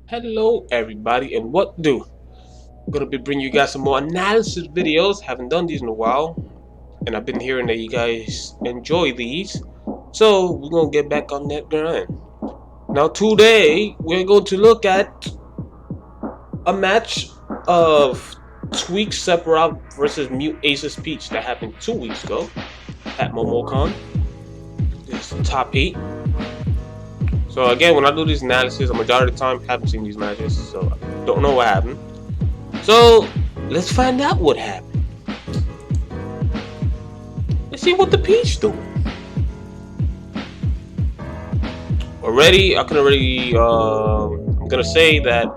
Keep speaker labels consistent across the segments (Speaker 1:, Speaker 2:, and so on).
Speaker 1: Hello everybody, and what do? I'm gonna be bringing you guys some more analysis videos. Haven't done these in a while, and I've been hearing that you guys enjoy these. So we're gonna get back on that grind. Now today we're going to look at a match of Tweek Sephiroth versus MuteAce and Tweek that happened 2 weeks ago at MomoCon. This is the top 8. So again, when I do these analysis, a majority of the time I haven't seen these matches, so I don't know what happened. So let's find out what happened. Let's see what the Peach do. I'm gonna say that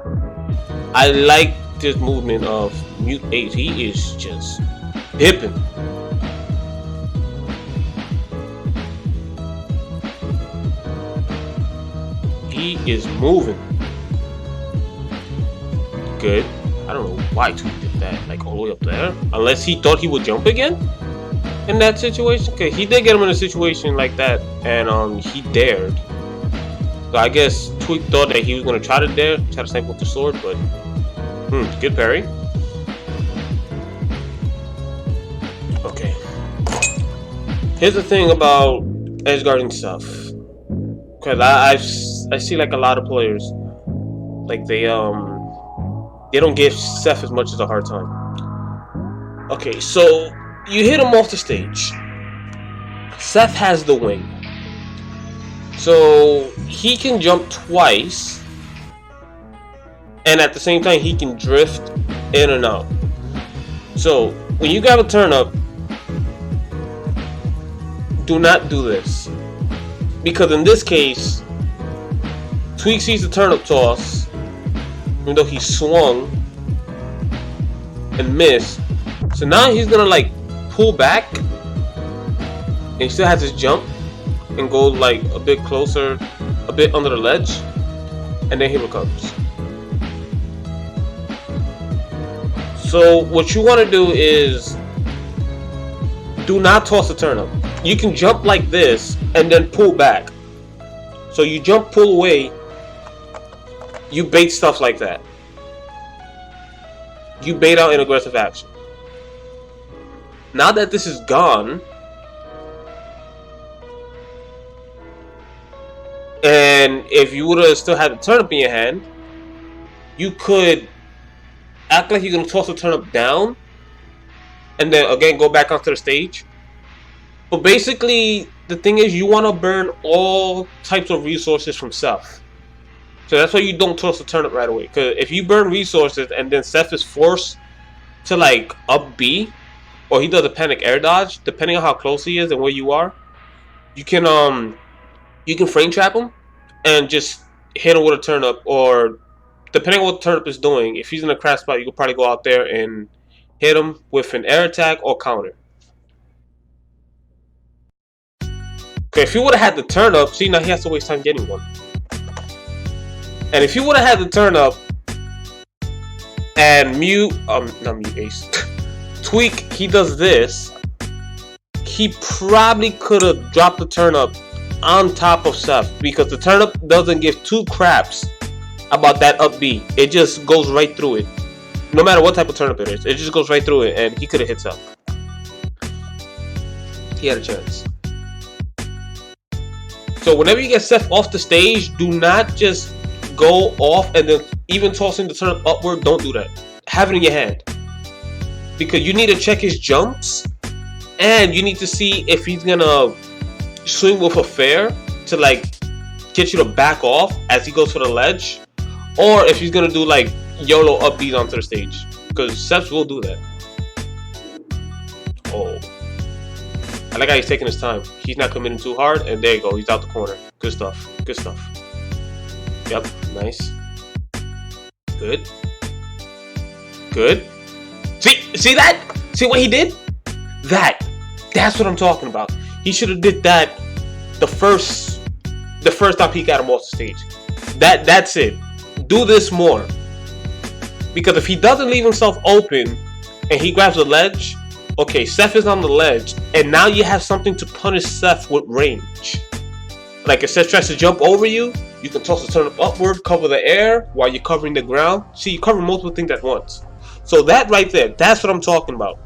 Speaker 1: I like this movement of MuteAce. He is just dipping. He is moving. Good. I don't know why Tweek did that, like all the way up there. Unless he thought he would jump again in that situation. Okay, he did get him in a situation like that, and he dared. So I guess Tweek thought that he was gonna try to snipe with the sword, but good parry. Okay. Here's the thing about edge guarding stuff, because I see like a lot of players, like they don't give Seth as much as a hard time. Okay, so you hit him off the stage. Seth has the wing, so he can jump twice, and at the same time he can drift in and out. So when you grab a turn up, do not do this, because in this case Tweek sees the turn up toss, even though he swung and missed. So now he's gonna like pull back, and he still has his jump and go like a bit closer, a bit under the ledge, and then he recovers. So what you want to do is do not toss the turn up. You can jump like this and then pull back. So you jump, pull away, you bait stuff like that. You bait out an aggressive action. Now that this is gone, and if you would have still had the turnip in your hand, you could act like you're going to toss the turnip down, and then again go back onto the stage. But basically, the thing is, you want to burn all types of resources from Seth. So that's why you don't toss the turnip right away. Because if you burn resources and then Seth is forced to like up B, or he does a panic air dodge, depending on how close he is and where you are, you can frame trap him and just hit him with a turnip, or depending on what the turnip is doing, if he's in a crash spot, you could probably go out there and hit him with an air attack or counter. Okay, if he would have had the turnip, see, now he has to waste time getting one. And if he would have had the turn up and Tweek, he does this, he probably could have dropped the turn up on top of Seth, because the turn up doesn't give two craps about that up B. It just goes right through it. No matter what type of turn up it is, it just goes right through it, and he could have hit Seth. He had a chance. So whenever you get Seth off the stage, do not just go off and then even tossing the turn upward. Don't do that. Have it in your hand, because you need to check his jumps, and you need to see if he's gonna swing with a fair to like get you to back off as he goes for the ledge, or if he's gonna do like YOLO up B's onto the stage, because Seth will do that. Oh, I like how he's taking his time. He's not committing too hard, and there you go. He's out the corner. Good stuff. Good stuff. Yep, nice. Good. Good. See that? See what he did? That's what I'm talking about. He should have did that the first time he got him off the stage. That's it. Do this more. Because if he doesn't leave himself open and he grabs the ledge, okay, Seth is on the ledge, and now you have something to punish Seth with range. Like if Seth tries to jump over you, You can toss the turnip upward, cover the air while you're covering the ground. See, you cover multiple things at once. So that right there, that's what I'm talking about.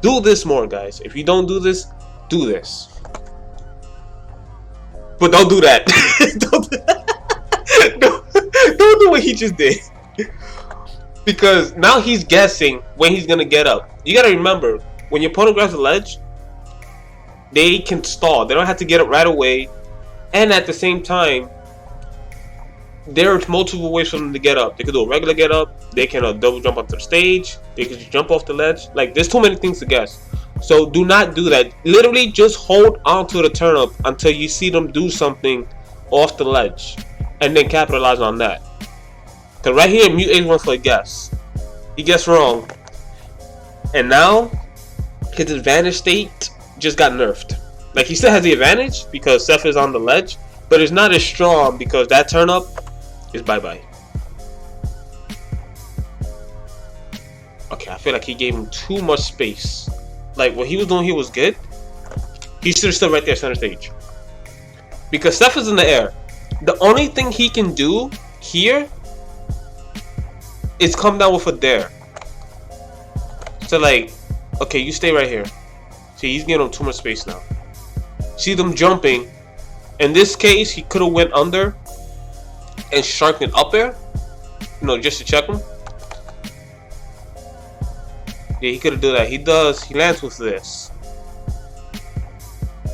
Speaker 1: Do this more, guys. If you don't do this, do this. But don't do that. don't do what he just did. Because now he's guessing when he's gonna get up. You gotta remember, when your opponent grabs a ledge, they can stall. They don't have to get up right away. And at the same time, there's multiple ways for them to get up. They could do a regular get up. They can double jump onto the stage. They could just jump off the ledge. Like, there's too many things to guess. So do not do that. Literally just hold onto the turnip until you see them do something off the ledge. And then capitalize on that. Because right here, MuteAce went for a guess. He guessed wrong. And now, his advantage state just got nerfed. Like, he still has the advantage because Seph is on the ledge. But it's not as strong because that turnip is bye-bye. Okay, I feel like he gave him too much space. Like, what he was doing, he was good. He should have stood right there center stage. Because Seph is in the air. The only thing he can do here is come down with a dare. So, like, okay, you stay right here. See, he's giving him too much space now. See them jumping. In this case, he could have went under and sharpened up air. You know, just to check him. Yeah, he could have done that. He does. He lands with this.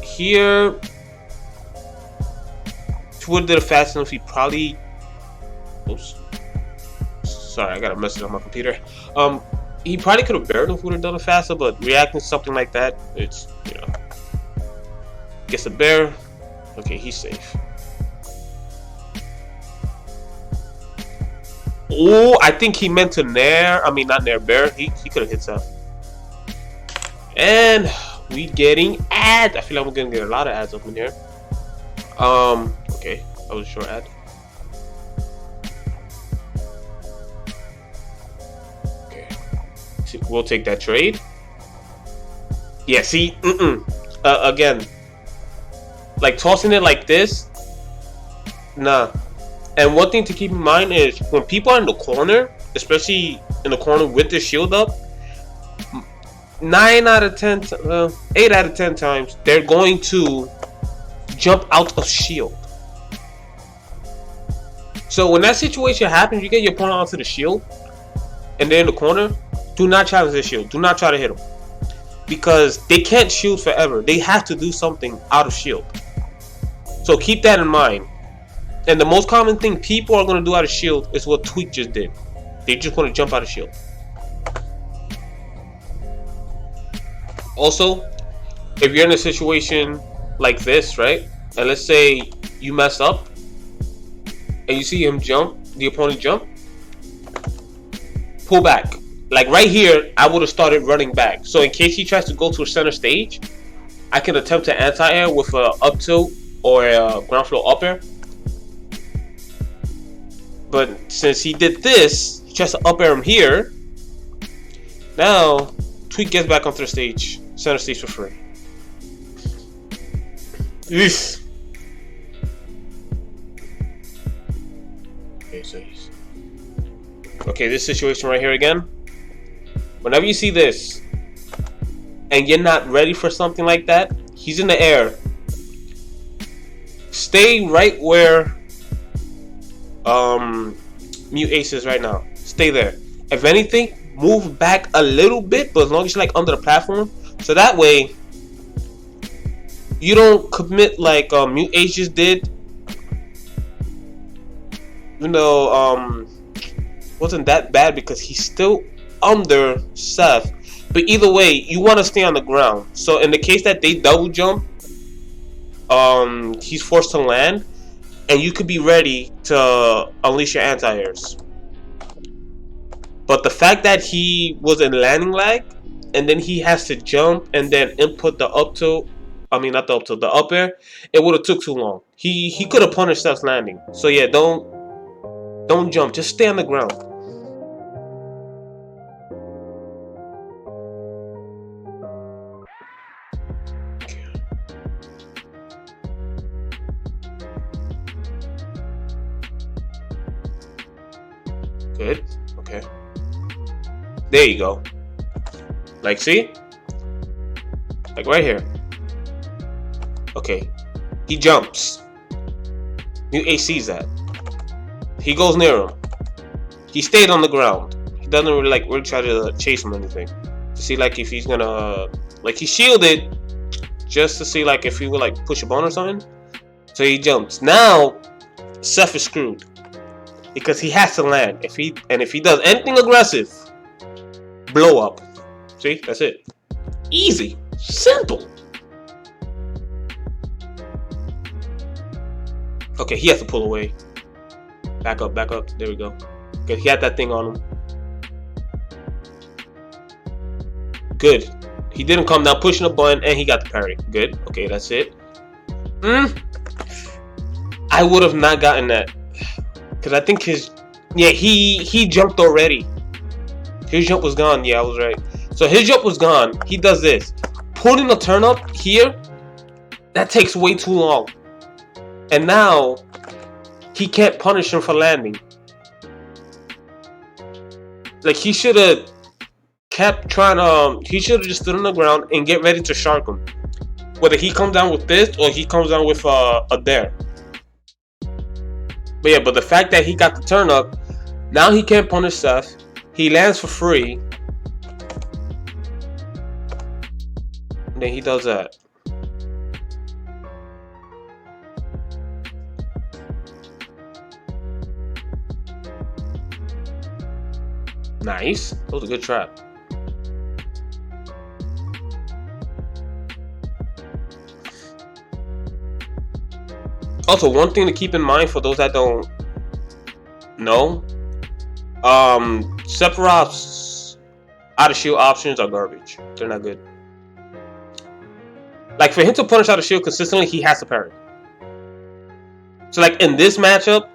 Speaker 1: Here, if he would have did it fast enough, he probably... Oops. Sorry, I got a message on my computer. He probably could have buried him if he would have done it faster, but reacting to something like that, it's, you know... Gets a bear. Okay, he's safe. Oh, I think he meant to nair. I mean, not nair, bear. He could have hit Seph. And we getting ads. I feel like we're gonna get a lot of ads up in here. Okay, that was a short ad. Okay, we'll take that trade. Yeah, see, again, like tossing it like this, nah. And one thing to keep in mind is when people are in the corner, especially in the corner with the shield up, 8 out of 10 times, they're going to jump out of shield. So when that situation happens, you get your opponent onto the shield, and they're in the corner, do not challenge the shield. Do not try to hit them. Because they can't shield forever. They have to do something out of shield. So keep that in mind. And the most common thing people are going to do out of shield is what Tweek just did. They just want to jump out of shield. Also, if you're in a situation like this, right? And let's say you mess up and you see him jump, the opponent jump, pull back. Like right here, I would have started running back. So in case he tries to go to a center stage, I can attempt to anti-air with a up tilt or a ground floor up air. But since he did this, he tries to up air him here. Now, Tweek gets back onto the stage, center stage for free. Eesh. Okay, this situation right here again. Whenever you see this, and you're not ready for something like that, he's in the air. Stay right where MuteAce is right now. Stay there. If anything, move back a little bit, but as long as you're like under the platform, so that way you don't commit like MuteAce just did. You know, wasn't that bad because he's still under Seph. But either way, you want to stay on the ground. So in the case that they double jump, he's forced to land, and you could be ready to unleash your anti-airs. But the fact that he was in landing lag, and then he has to jump and then input the up tilt, I mean not the up tilt, the up air, it would have took too long. He could have punished Seph's landing. So yeah, don't jump, just stay on the ground. Good. Okay. There you go. Like, see? Like right here. Okay. He jumps. MuteAce sees that. He goes near him. He stayed on the ground. He doesn't really try to chase him or anything. To see like if he's gonna like he shielded just to see like if he would like push a button or something. So he jumps. Now Seth is screwed. Because he has to land. If he does anything aggressive, blow up. See? That's it. Easy. Simple. Okay, he has to pull away. Back up, back up. There we go. Okay, he had that thing on him. Good. He didn't come down pushing a button and he got the parry. Good. Okay, that's it. I would have not gotten that. Because I think he jumped already. His jump was gone. Yeah, I was right. So his jump was gone. He does this. Putting a turn up here, that takes way too long. And now, he can't punish him for landing. Like, he should have kept trying to... he should have just stood on the ground and get ready to shark him. Whether he comes down with this or he comes down with a dare. But yeah, but the fact that he got the turn up, now he can't punish Seth. He lands for free. And then he does that. Nice. That was a good trap. Also, one thing to keep in mind for those that don't know, Sephiroth's out of shield options are garbage. They're not good. Like, for him to punish out of shield consistently, he has to parry. So, like, in this matchup,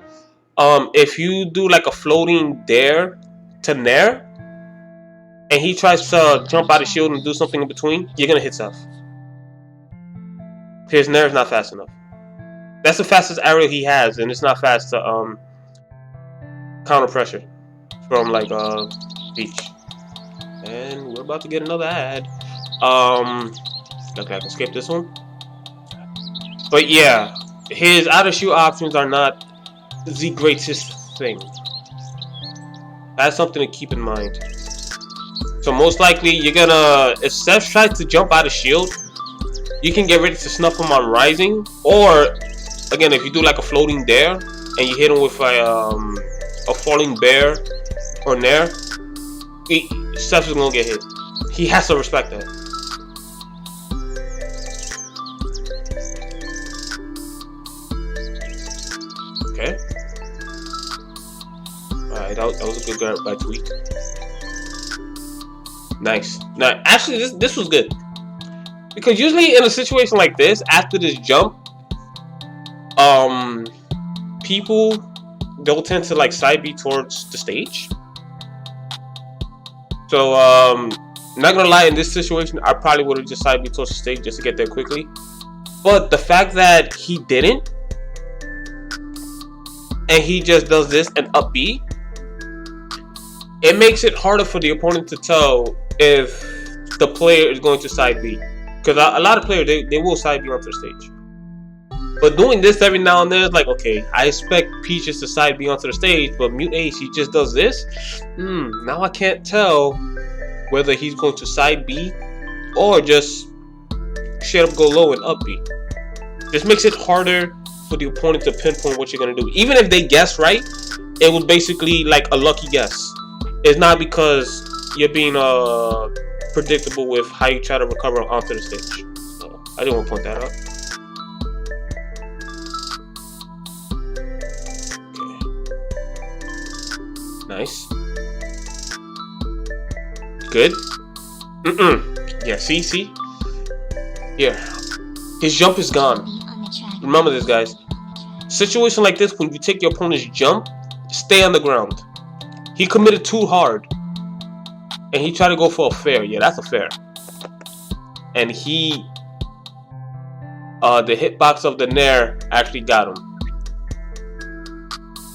Speaker 1: if you do, like, a floating dare to nair, and he tries to jump out of shield and do something in between, you're going to hit Seth. His nair is not fast enough. That's the fastest arrow he has, and it's not fast to counter pressure from, like, Peach. And we're about to get another ad. Okay, I can skip this one. But yeah, his out of shield options are not the greatest thing. That's something to keep in mind. So most likely you're gonna, if Seth tries to jump out of shield, you can get ready to snuff him on rising. Or again, if you do like a floating dare and you hit him with a falling bear or nair, Seth is gonna get hit. He has to respect that. Okay. Alright, that was a good guard by Tweek. Nice. Now, actually, this was good. Because usually in a situation like this, after this jump, people, they'll tend to like side B towards the stage. So, not gonna lie, in this situation, I probably would have just side B towards the stage just to get there quickly. But the fact that he didn't, and he just does this and up B, it makes it harder for the opponent to tell if the player is going to side B. Because a lot of players, they will side B onto the stage. But doing this every now and then is like, okay, I expect Peaches to side B onto the stage, but MuteAce, he just does this. Now I can't tell whether he's going to side B or just straight up go low and up B. This makes it harder for the opponent to pinpoint what you're going to do. Even if they guess right, it was basically like a lucky guess. It's not because you're being predictable with how you try to recover onto the stage. So I didn't want to point that out. Okay. Nice. Good. Yeah, see? Here. His jump is gone. Remember this, guys. Situation like this, when you take your opponent's jump, stay on the ground. He committed too hard. And he tried to go for a fair. Yeah, that's a fair. And he... the hitbox of the nair actually got him.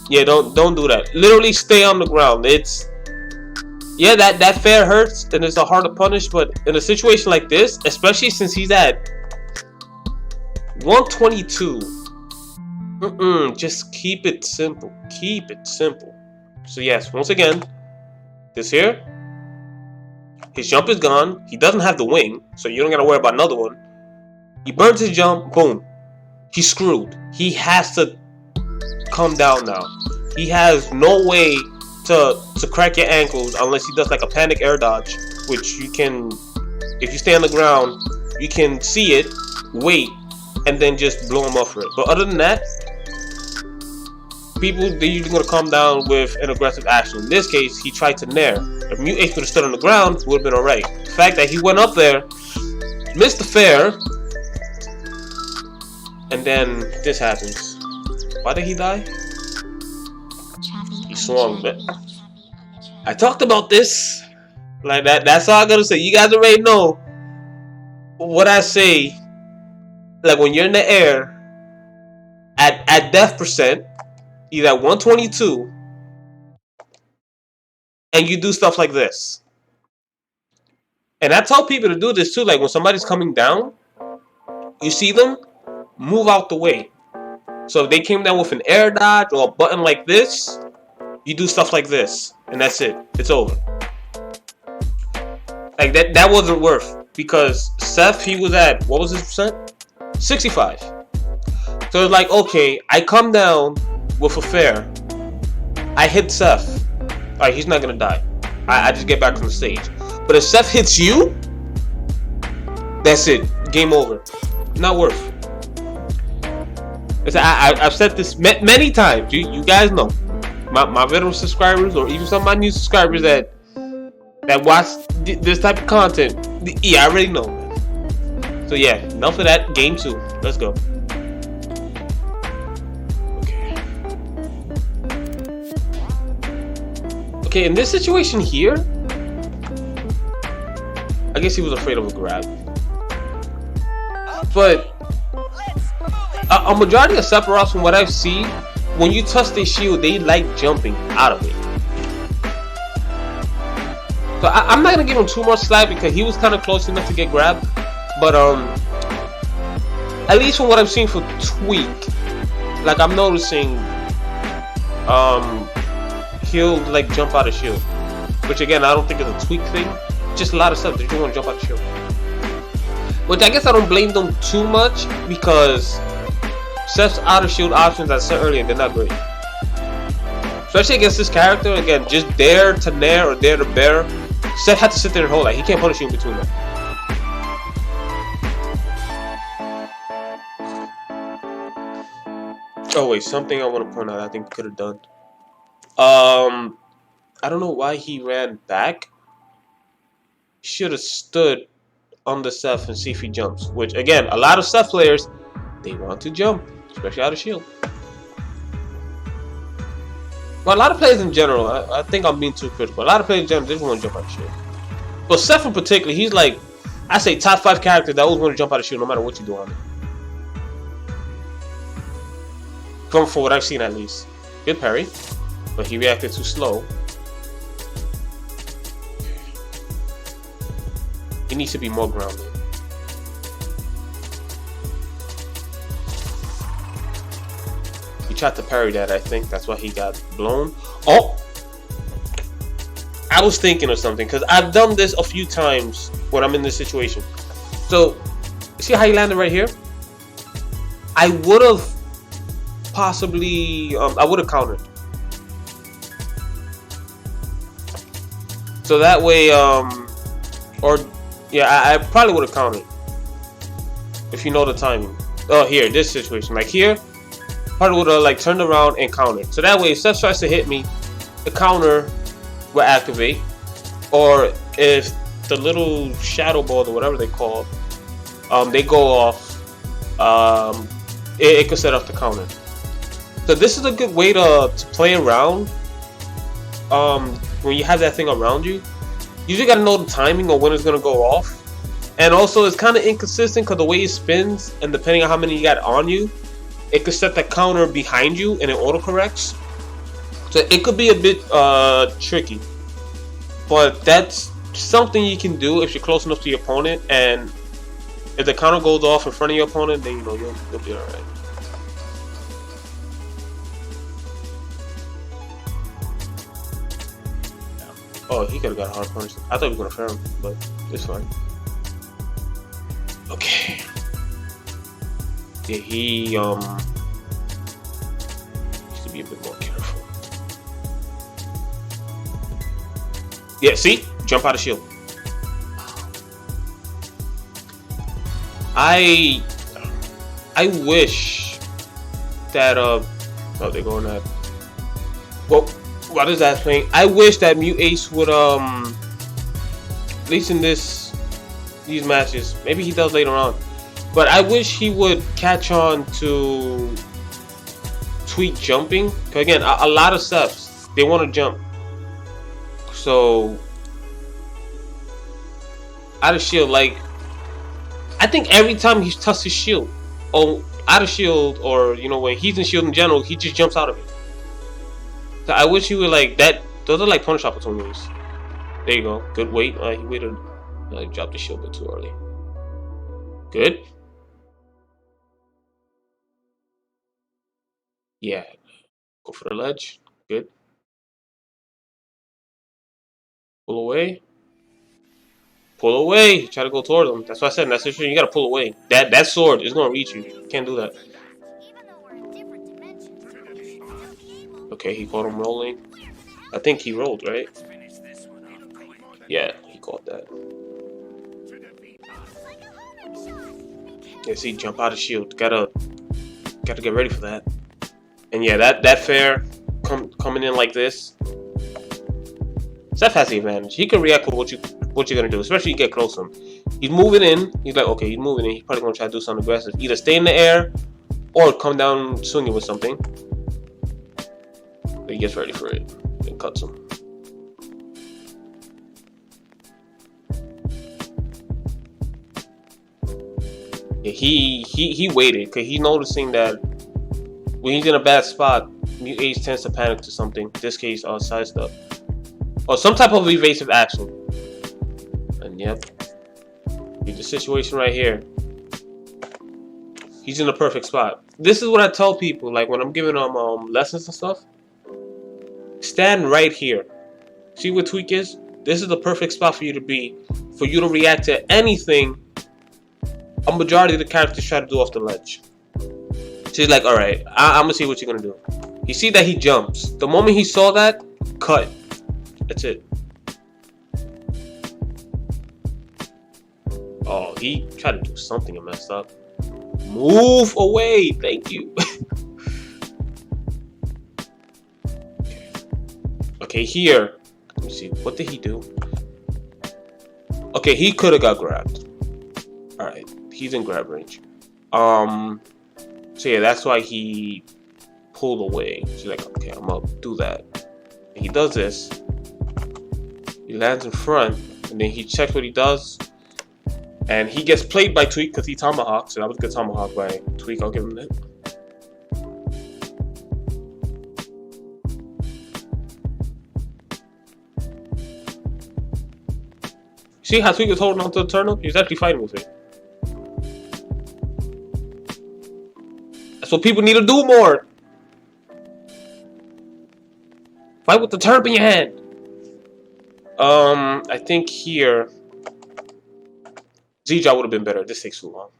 Speaker 1: Yeah, don't do that. Literally stay on the ground. It's yeah, that fair hurts and it's a hard to punish, but in a situation like this, especially since he's at 122, just keep it simple. Keep it simple. So yes, once again, this here, his jump is gone. He doesn't have the wing, so you don't gotta worry about another one. He burns his jump, boom. He's screwed. He has to come down now. He has no way to crack your ankles unless he does like a panic air dodge, which you can, if you stay on the ground, you can see it, wait, and then just blow him off for it. But other than that, people, they're usually going to come down with an aggressive action. In this case, he tried to nair. If MuteAce would have stood on the ground, it would have been alright. The fact that he went up there, missed the fair, and then this happens. Why did he die? He swung, but I talked about this. Like that's all I gotta say. You guys already know what I say. Like when you're in the air at death percent, he's at 122, and you do stuff like this. And I tell people to do this too. Like when somebody's coming down, you see them, move out the way. So if they came down with an air dodge or a button like this, you do stuff like this, and that's it. It's over. Like that wasn't worth, because Seth, he was at, what was his percent? 65. So it's like, okay, I come down with a fair, I hit Seth. Alright, he's not gonna die. I just get back on the stage. But if Seth hits you, that's it. Game over. Not worth. I've said this many times. You guys know. My veteran subscribers, or even some of my new subscribers that watch this type of content, yeah, I already know. So yeah, enough of that. Game 2. Let's go. Okay, in this situation here, I guess he was afraid of a grab. But a majority of Sephiroths, from what I've seen, when you touch their shield, they like jumping out of it. So I'm not gonna give him too much slack because he was kind of close enough to get grabbed. But at least from what I've seen for Tweek, like I'm noticing, he'll like jump out of shield. Which again, I don't think is a Tweek thing. Just a lot of stuff that you want to jump out of shield. Which I guess I don't blame them too much, because Seth's out of shield options, as I said earlier, they're not great. Especially against this character, again, just dare to nair or dare to bear. Seth had to sit there and hold, like, he can't punish you in between them. Oh wait, something I want to point out I think could have done. I don't know why he ran back. Should have stood on the Seth and see if he jumps. Which, again, a lot of Seth players, they want to jump, especially out of shield. Well, a lot of players in general, I think I'm being too critical. A lot of players in general, they just want to jump out of shield. But Seth in particular, he's like, I say top 5 characters that always want to jump out of shield no matter what you do on it. From for what I've seen at least. Good parry, but he reacted too slow. He needs to be more grounded. He tried to parry that, I think. That's why he got blown. Oh! I was thinking of something, because I've done this a few times when I'm in this situation. So, see how he landed right here? I would have possibly... I would have countered. So that way, or... Yeah, I probably would have countered. If you know the timing. Oh, here, this situation. Like here, probably would have like turned around and countered. So that way, if Seth tries to hit me, the counter will activate. Or if the little shadow balls or whatever they call, they go off, it could set off the counter. So this is a good way to play around. When you have that thing around you. You just gotta know the timing of when it's gonna go off. And also it's kind of inconsistent because the way it spins, and depending on how many you got on you, it could set the counter behind you and it autocorrects. So it could be a bit tricky, but that's something you can do if you're close enough to your opponent, and if the counter goes off in front of your opponent, then you know you'll be alright. Oh, he could have got a hard punch. I thought he was gonna fair him, but it's fine. Okay. Yeah, he needs to be a bit more careful. Yeah, see? Jump out of shield. I wish that oh, they're going at. Well, what is that thing? I wish that MuteAce would at least in these matches, maybe he does later on, but I wish he would catch on to Tweek jumping. Cause again, a lot of Sephs, they want to jump. So out of shield, like I think every time he touches his shield, or out of shield, or you know when he's in shield in general, he just jumps out of it. So I wish he would like that. Those are like punish opportunities. There you go. Good wait. He waited. He dropped the shield a bit too early. Good. Yeah. Go for the ledge. Good. Pull away. Pull away. Try to go toward him. That's what I said. That's the issue. You gotta pull away. That sword is gonna reach you. You can't do that. Okay, he caught him rolling. I think he rolled, right? Yeah, he caught that. Yeah, see, jump out of shield. Gotta get ready for that. And yeah, that fair coming in like this. Seph has the advantage. He can react with what you're gonna do, especially if you get close to him. He's moving in. He's like, okay, he's moving in. He's probably gonna try to do something aggressive. Either stay in the air or come down swinging with something. He gets ready for it and cuts him. Yeah, he waited because he's noticing that when he's in a bad spot, MuteAce tends to panic to something. In this case, side step or some type of evasive action. And yep, he's the situation right here. He's in the perfect spot. This is what I tell people, like when I'm giving them lessons and stuff. Stand right here. See where Tweek is? This is the perfect spot for you to be, for you to react to anything a majority of the characters try to do off the ledge. So he's like, alright, I'm gonna see what you're gonna do. You see that he jumps. The moment he saw that, cut. That's it. Oh, he tried to do something and messed up. Move away. Thank you. Okay, here. Let me see. What did he do? Okay, he could have got grabbed. Alright, he's in grab range. So yeah, that's why he pulled away. He's like, okay, I'm gonna do that. And he does this. He lands in front, and then he checks what he does. And he gets played by Tweek because he tomahawked. So that was a good tomahawk by Tweek. I'll give him that. See how Tweek is holding on to the turnip? He's actually fighting with it. That's what people need to do more. Fight with the turnip in your hand. I think here Z-Jaw would have been better. This takes too long.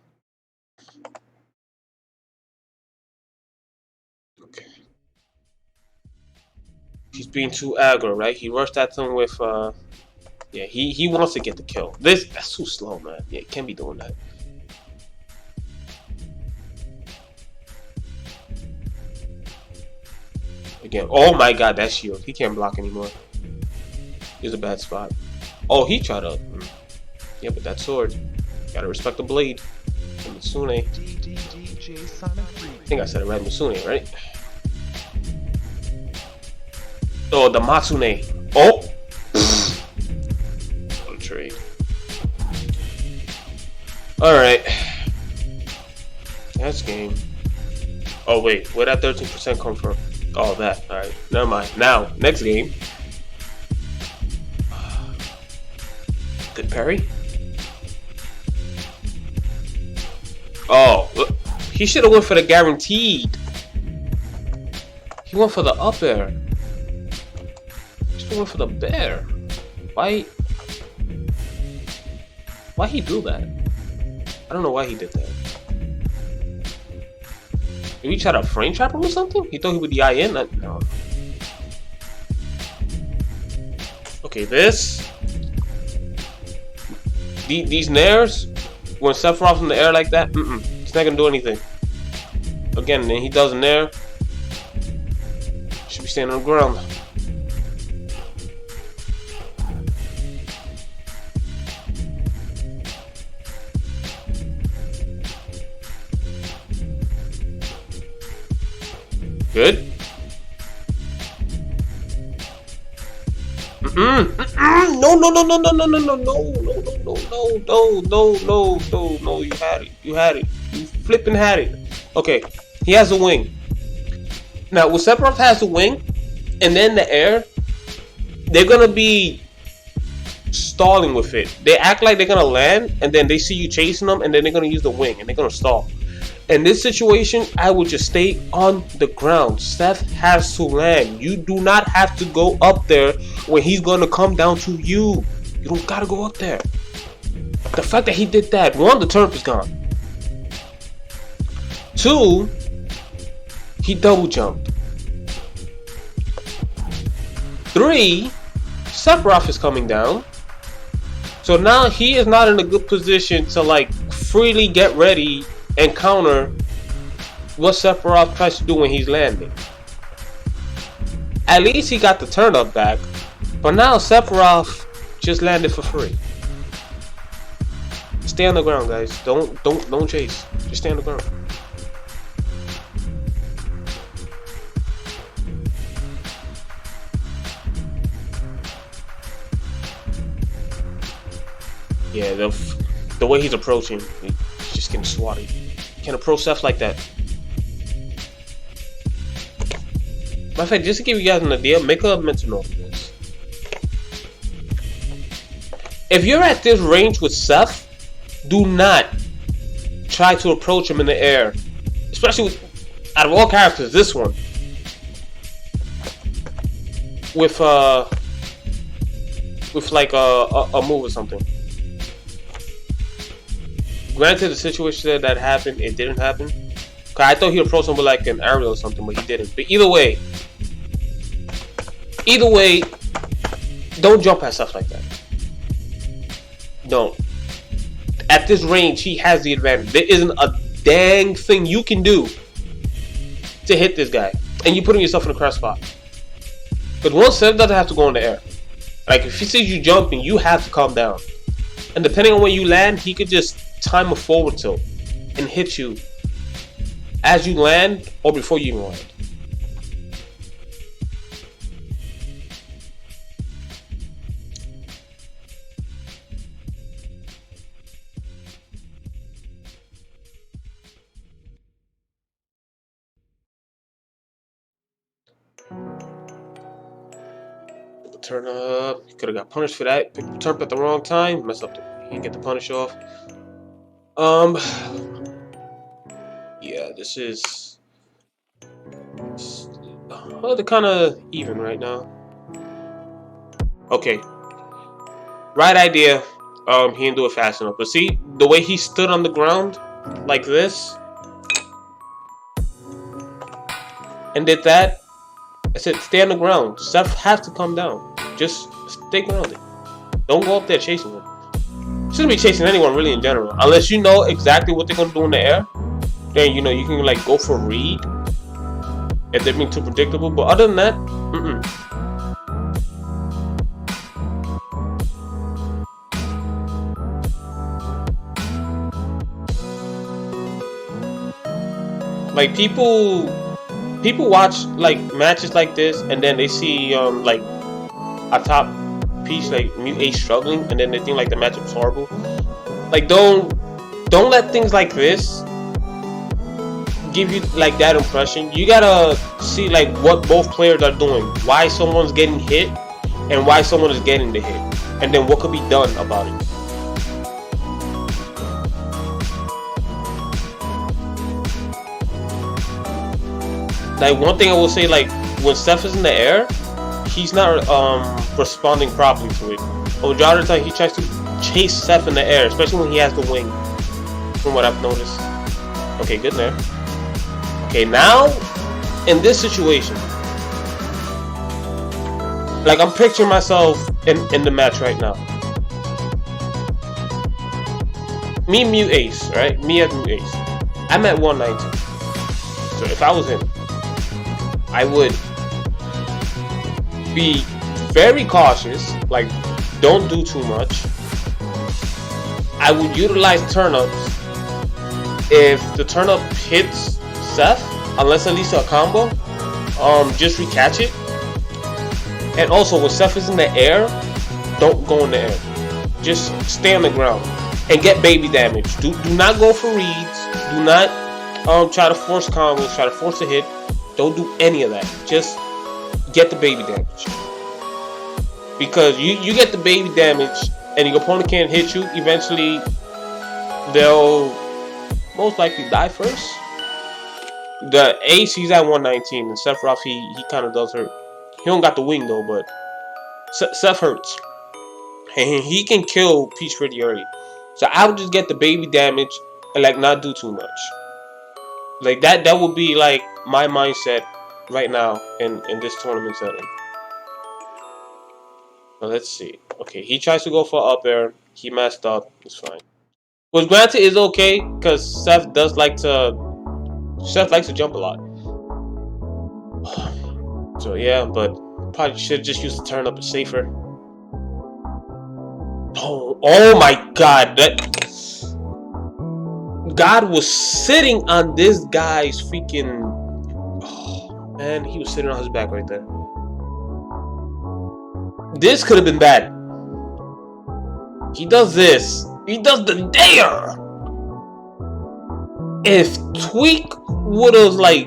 Speaker 1: Okay. He's being too aggro, right? He rushed at him with yeah, he wants to get the kill. That's too slow, man. Yeah, he can't be doing that. Again, oh my god, that shield. He can't block anymore. He's a bad spot. Oh, he tried to. Yeah, but that sword. Gotta respect the blade. And Mitsune. I think I said it right, Mitsune, right? Oh, the Matsune. Oh! What a trade. Alright. That's game. Oh, wait. Where'd that 13% come from? Oh, that. Alright, never mind. Now, next game. Good parry. Oh, look. He should have went for the guaranteed. He went for the up air. He should have went for the bear. Why he do that? I don't know why he did that. Did he try to frame trap him or something? He thought he would DI in? No. Okay, this. These nairs, when Sephiroth's in the air like that, it's not gonna do anything. Again, then he does a nair. Should be standing on the ground. Good. No. You had it. You flipping had it. Okay, he has a wing. Now, when Sephiroth has a wing, and then the air, they're gonna be stalling with it. They act like they're gonna land, and then they see you chasing them, and then they're gonna use the wing, and they're gonna stall. In this situation, I would just stay on the ground. Seth has to land. You do not have to go up there when he's going to come down to you. You don't got to go up there. The fact that he did that, one, the turnip is gone. Two, he double jumped. Three, Sephiroth is coming down. So now he is not in a good position to like freely get ready and counter what Sephiroth tries to do when he's landing. At least he got the turn up back, but now Sephiroth just landed for free. Stay on the ground, guys. Don't chase. Just stay on the ground. Yeah, the way he's approaching, he's just getting swatted. Can't approach Seth like that. Matter of fact, just to give you guys an idea, make a mental note of this. If you're at this range with Seth, do not try to approach him in the air. Especially with, out of all characters, this one. With like a move or something. Granted, the situation that happened, it didn't happen. Cause I thought he approached him with like an aerial or something, but he didn't. But either way, don't jump at stuff like that. Don't. At this range, he has the advantage. There isn't a dang thing you can do to hit this guy, and you're putting yourself in a crash spot. But once Seth doesn't have to go in the air. Like if he sees you jumping, you have to calm down. And depending on where you land, he could just time a forward tilt and hit you as you land or before you even land. Turn up. You could have got punished for that. Picked the turn at the wrong time. Messed up. He didn't get the punish off. Yeah, this is. Well, they're kind of even right now. Okay. Right idea. He didn't do it fast enough. But see, the way he stood on the ground, like this, and did that. I said, stay on the ground. Seth has to come down. Just stay grounded. Don't go up there chasing him. Shouldn't be chasing anyone really in general, unless you know exactly what they're gonna do in the air. Then you know you can like go for a read if they're being too predictable. But other than that, like people watch like matches like this, and then they see like a top piece like MuteAce struggling, and then they think like the matchup's horrible. Like don't let things like this give you like that impression, you gotta see like what both players are doing, why someone's getting hit and why someone is getting the hit, and then what could be done about it. Like one thing I will say, like when Seph is in the air, he's not responding properly to it. A majority of the time he tries to chase Seph in the air, especially when he has the wing, from what I've noticed. Okay, good there. Okay, now in this situation, like I'm picturing myself in the match right now. Me, MuteAce, right? Me at MuteAce. I'm at 119. So if I was him, I would be very cautious, like don't do too much. I would utilize turnups. If the turnup hits Seph, unless at least a combo, just recatch it. And also when Seph is in the air, don't go in the air. Just stay on the ground and get baby damage. Do not go for reads. Do not try to force combos, try to force a hit. Don't do any of that. Just get the baby damage. Because you get the baby damage and your opponent can't hit you, eventually they'll most likely die first. The Ace, he's at 119, and Sephiroth, he kind of does hurt. He don't got the wing though, but Seph hurts. And he can kill Peach pretty early. So I would just get the baby damage and like not do too much. Like that would be like my mindset right now in this tournament setting. Now let's see. Okay, he tries to go for up air. He messed up. It's fine. Which granted is okay because Seph likes to jump a lot. So yeah, but probably should just use the turn up. It's safer. Oh my God! God was sitting on this guy's freaking. Oh man, he was sitting on his back right there. This could have been bad. He does this. He does the dare. If Tweek would have like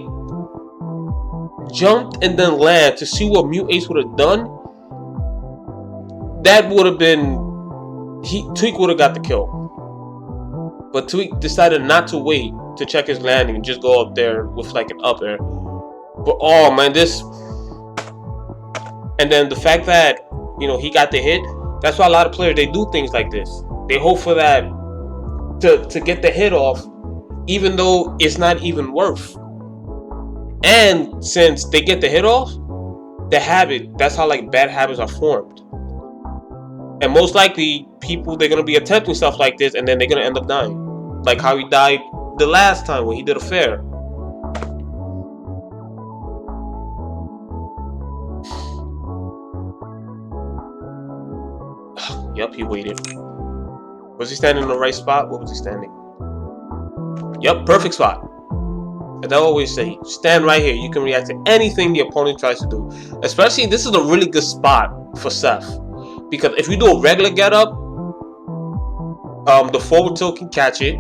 Speaker 1: jumped and then land to see what MuteAce would have done, that would have been. Tweek would have got the kill. But Tweek decided not to wait to check his landing and just go up there with like an up air. But oh man, this. And then the fact that, you know, he got the hit. That's why a lot of players, they do things like this. They hope for that to get the hit off, even though it's not even worth. And since they get the hit off, the habit, that's how like bad habits are formed. And most likely people, they're gonna be attempting stuff like this and then they're gonna end up dying. Like how he died the last time when he did a fair. Yep, he waited. Was he standing in the right spot? What was he standing? Yep, perfect spot. And I always say, stand right here. You can react to anything the opponent tries to do. Especially, this is a really good spot for Seph. Because if you do a regular get up, the forward tilt can catch it.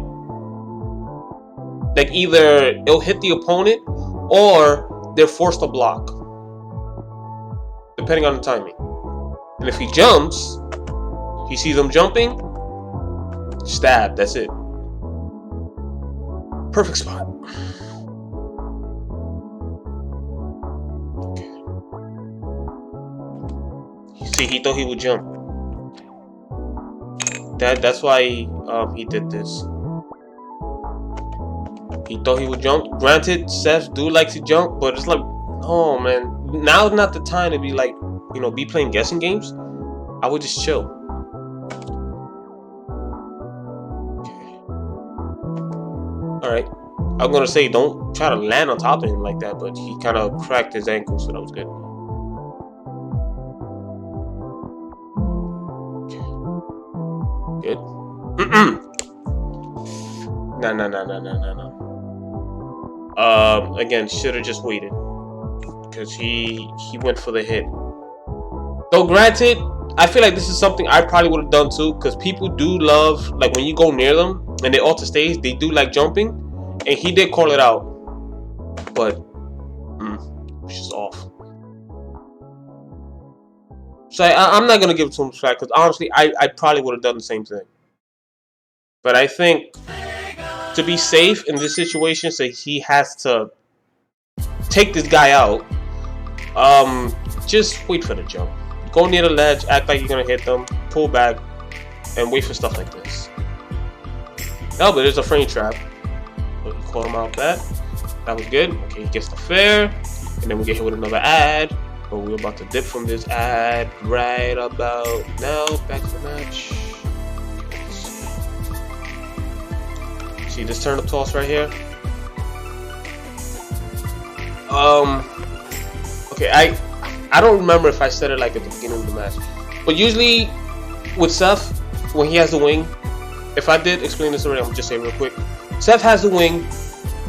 Speaker 1: Like either it'll hit the opponent or they're forced to block. Depending on the timing. And if he jumps, he sees them jumping, stab, that's it. Perfect spot. Okay. See, he thought he would jump. That's why he did this. He thought he would jump. Granted, Seph do like to jump, but it's like, oh man, now's not the time to be like, you know, be playing guessing games. I would just chill. Alright, I'm gonna say don't try to land on top of him like that, but he kind of cracked his ankle, so that was good. Okay. Good. No. Again, should have just waited because he went for the hit. Though granted, I feel like this is something I probably would have done too, because people do love, like when you go near them and they alter stage, they do like jumping, and he did call it out. but it's just off. So I'm not gonna give it too much slack because honestly, I probably would have done the same thing. But I think to be safe in this situation, so he has to take this guy out. Just wait for the jump. Go near the ledge, act like you're gonna hit them, pull back, and wait for stuff like this. No, but there's a frame trap. So he caught him out that. That was good. Okay, he gets the fair, and then we get hit with another ad. But we're about to dip from this ad right about now. Back to the match. See this turnip toss right here? Okay, I don't remember if I said it like at the beginning of the match, but usually with Seth, when he has the wing, if I did explain this already, I'm just saying real quick. Seth has the wing,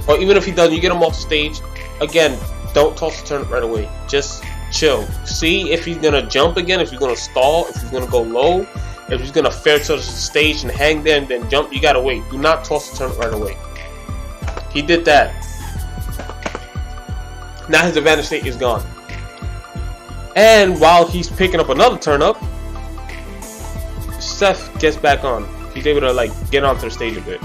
Speaker 1: or even if he doesn't, you get him off the stage. Again, don't toss the turnip right away. Just chill. See if he's gonna jump again, if he's gonna stall, if he's gonna go low, if he's gonna fair to the stage and hang there and then jump. You gotta wait. Do not toss the turnip right away. He did that. Now his advantage state is gone. And while he's picking up another turnip, Seth gets back on. He's able to like get onto the stage a bit.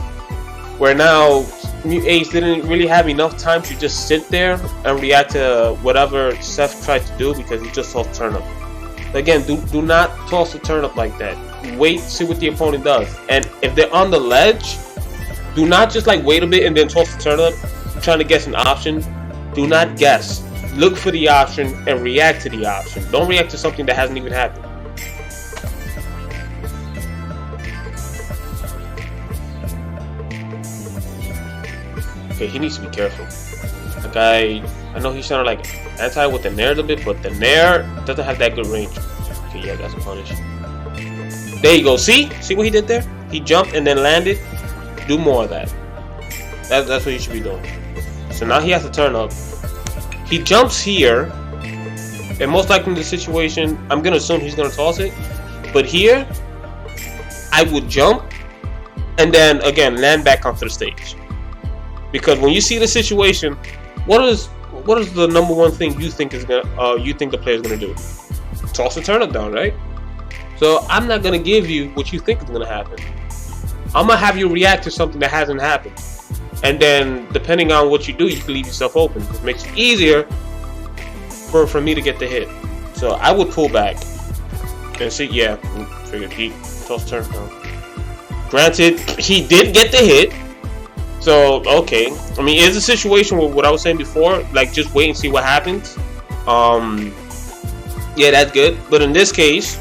Speaker 1: Where now MuteAce didn't really have enough time to just sit there and react to whatever Seth tried to do because he just tossed the turnip. Again, do not toss the turnip like that. Wait, see what the opponent does. And if they're on the ledge, do not just like wait a bit and then toss the turnip. You're trying to guess an option. Do not guess. Look for the option and react to the option. Don't react to something that hasn't even happened. Okay, he needs to be careful. Like I know he's trying to like anti with the nair a bit, but the nair doesn't have that good range. Okay, yeah, that's a punish. There you go. See what he did there? He jumped and then landed. Do more of that. That's what you should be doing. So now he has to turn up. He jumps here, and most likely in this situation, I'm gonna assume he's gonna toss it. But here, I would jump and then again land back onto the stage. Because when you see the situation, what is the number one thing you think is gonna you think the player's gonna do? Toss the turnip down, right? So I'm not gonna give you what you think is gonna happen. I'm gonna have you react to something that hasn't happened. And then, depending on what you do, you can leave yourself open. It makes it easier for me to get the hit. So I would pull back and see. Yeah, figured he tossed turn down. Granted, he did get the hit. So okay, I mean, it's a situation with what I was saying before. Like, just wait and see what happens. Yeah, that's good. But in this case,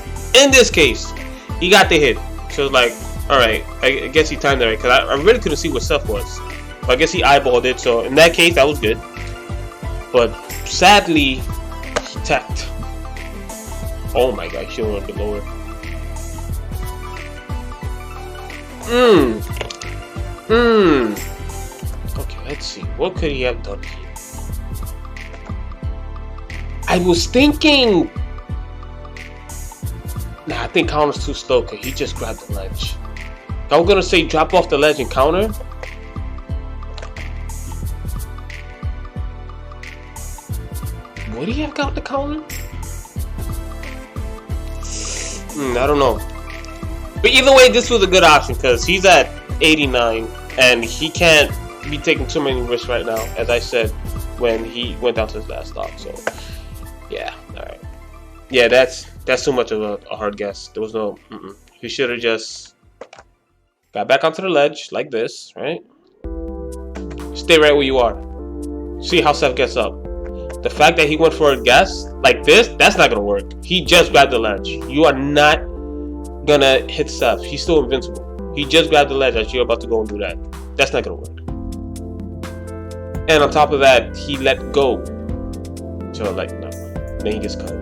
Speaker 1: he got the hit. So it's like, all right, I guess he timed it right because I really couldn't see what Seth was. I guess he eyeballed it, so in that case, that was good. But sadly, he tapped. Oh my god, he should have went a bit lower. Okay, let's see. What could he have done here? I was thinking... Nah, I think counter's too slow because he just grabbed the ledge. I was gonna say drop off the ledge and counter. Would he have got the counter? I don't know. But either way, this was a good option because he's at 89 and he can't be taking too many risks right now, as I said when he went down to his last stop. So, yeah, all right. Yeah, that's too much of a hard guess. There was no. He should have just got back onto the ledge like this, right? Stay right where you are. See how Seth gets up. The fact that he went for a guess like this, that's not gonna work. He just grabbed the ledge. You are not gonna hit Seth. He's still invincible. He just grabbed the ledge as you're about to go and do that. That's not gonna work. And on top of that, he let go. So like, no. Then he gets cut.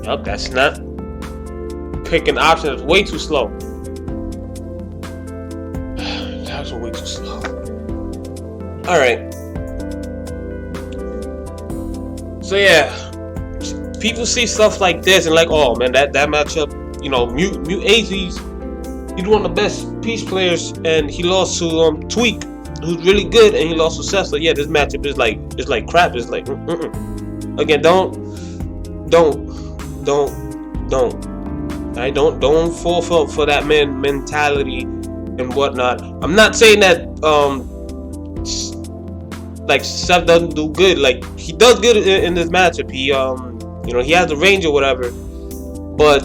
Speaker 1: Yup, that's not. Pick an option that's way too slow. That was way too slow. Alright. So yeah, people see stuff like this and like, oh man, that matchup, you know, MuteAce, he's He's one of the best Peach players, and he lost to Tweek, who's really good, and he lost to Seth. So yeah, this matchup is like crap. It's like again, don't. I don't fall for that man mentality and whatnot. I'm not saying that like Seth doesn't do good. Like he does good in this matchup. He he has the range or whatever, but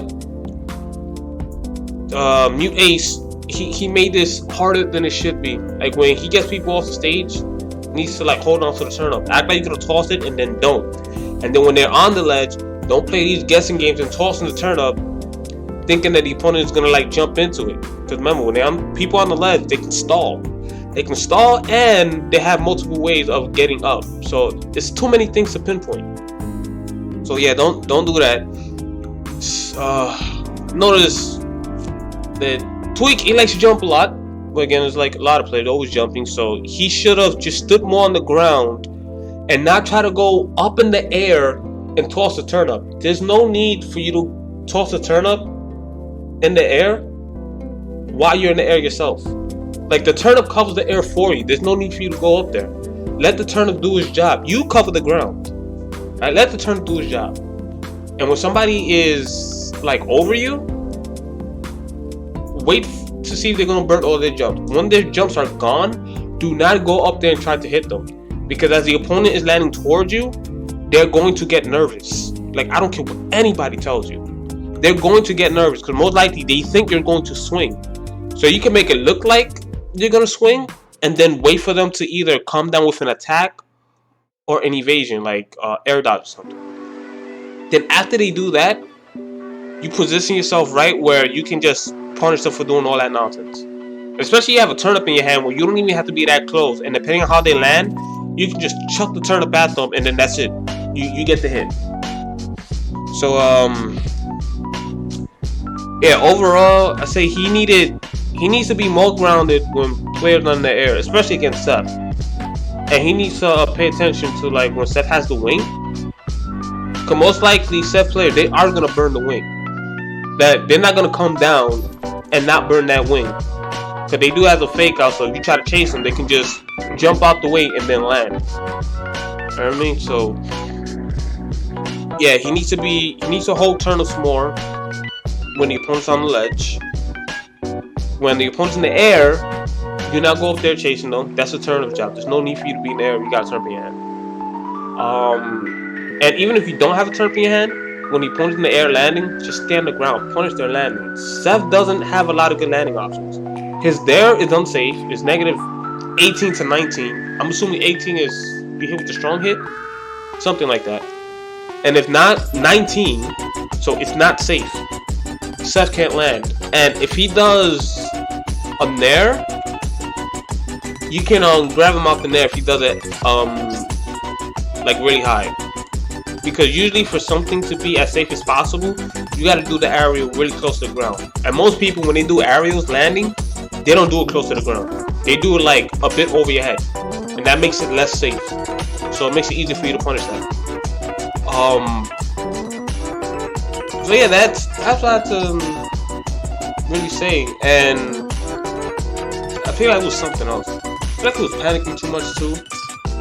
Speaker 1: MuteAce he made this harder than it should be. Like when he gets people off the stage, he needs to like hold on to the turn up. Act like you're gonna toss it and then don't. And then when they're on the ledge, don't play these guessing games and tossing the turn up, thinking that the opponent is gonna like jump into it. Because remember, when they're people on the ledge, they can stall. They can stall, and they have multiple ways of getting up. So it's too many things to pinpoint. So yeah, don't do that. Notice that Tweek, he likes to jump a lot. But again, it's like a lot of players always jumping. So he should have just stood more on the ground and not try to go up in the air and toss the turn up. There's no need for you to toss the turn up in the air while you're in the air yourself. Like the turnip covers the air for you. There's no need for you to go up there. Let the turnip do his job. You cover the ground. Right? Let the turnip do his job. And when somebody is like over you, wait to see if they're gonna burn all their jumps. When their jumps are gone, do not go up there and try to hit them. Because as the opponent is landing towards you, they're going to get nervous. Like I don't care what anybody tells you. They're going to get nervous because most likely they think you're going to swing. So you can make it look like you're gonna swing and then wait for them to either come down with an attack or an evasion, like air dodge or something. Then after they do that, you position yourself right where you can just punish them for doing all that nonsense. Especially you have a turnip in your hand where you don't even have to be that close, and depending on how they land, you can just chuck the turnip at them and then that's it. You get the hit. So yeah, overall I say he needs to be more grounded when players are in the air, especially against Seth. And he needs to pay attention to like when Seth has the wing. Because most likely Seth players, they are going to burn the wing. That they're not going to come down and not burn that wing. Because they do have a fake out, so if you try to chase them, they can just jump out the way and then land. You know what I mean? So yeah, he needs to hold turnips more when the opponent's on the ledge. When the opponent's in the air, do not go up there chasing them. That's a turnip job. There's no need for you to be in the air if you got a turnip in your hand. And even if you don't have a turnip in your hand, when the opponent's in the air landing, just stay on the ground, punish their landing. Seth doesn't have a lot of good landing options. His there is unsafe. It's negative 18 to 19. I'm assuming 18 is you hit with a strong hit, something like that. And if not, 19. So it's not safe. Seth can't land. And if he does a nair, you can grab him off the nair if he does it like really high. Because usually for something to be as safe as possible, you got to do the aerial really close to the ground. And most people, when they do aerials landing, they don't do it close to the ground. They do it like a bit over your head, and that makes it less safe. So it makes it easier for you to punish that. So yeah, that's what I have to really say. And I feel like it was something else. I feel like he was panicking too much too.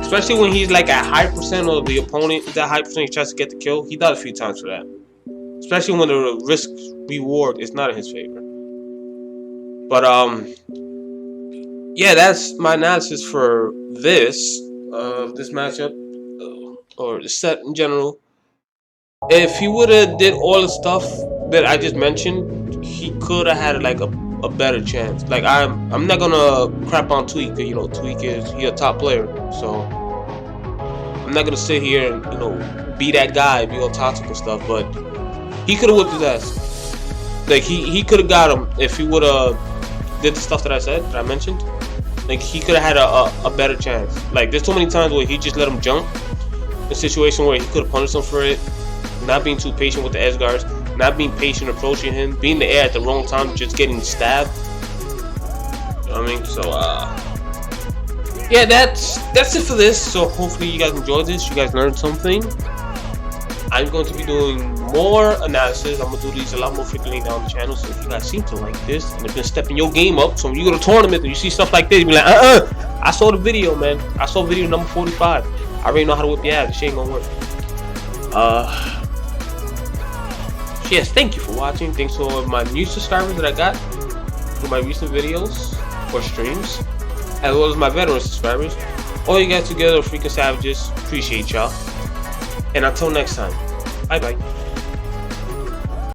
Speaker 1: Especially when he's like at high percent or the opponent is at high percent, he tries to get the kill. He died a few times for that. Especially when the risk reward is not in his favor. But yeah, that's my analysis for this matchup or the set in general. If he would have did all the stuff that I just mentioned, he could have had like a better chance. Like I'm not gonna crap on Tweek, you know, Tweek is a top player, so I'm not gonna sit here and be that guy, be all toxic and stuff. But he could have whipped his ass. Like he could have got him if he would have did the stuff that I mentioned. Like he could have had a better chance. Like there's too many times where he just let him jump. A situation where he could have punished him for it. Not being too patient with the edge guards, not being patient approaching him, being in the air at the wrong time, just getting stabbed. You know what I mean? So yeah, that's it for this. So hopefully you guys enjoyed this. You guys learned something. I'm going to be doing more analysis. I'm going to do these a lot more frequently now on the channel. So if you guys seem to like this and have been stepping your game up, so when you go to tournament and you see stuff like this, you be like, I saw the video, man. I saw video number 45. I already know how to whip your ass. This shit ain't gonna work. Yes, thank you for watching. Thanks to all of my new subscribers that I got through my recent videos or streams, as well as my veteran subscribers. All you guys together are freaking savages. Appreciate y'all. And until next time, bye bye.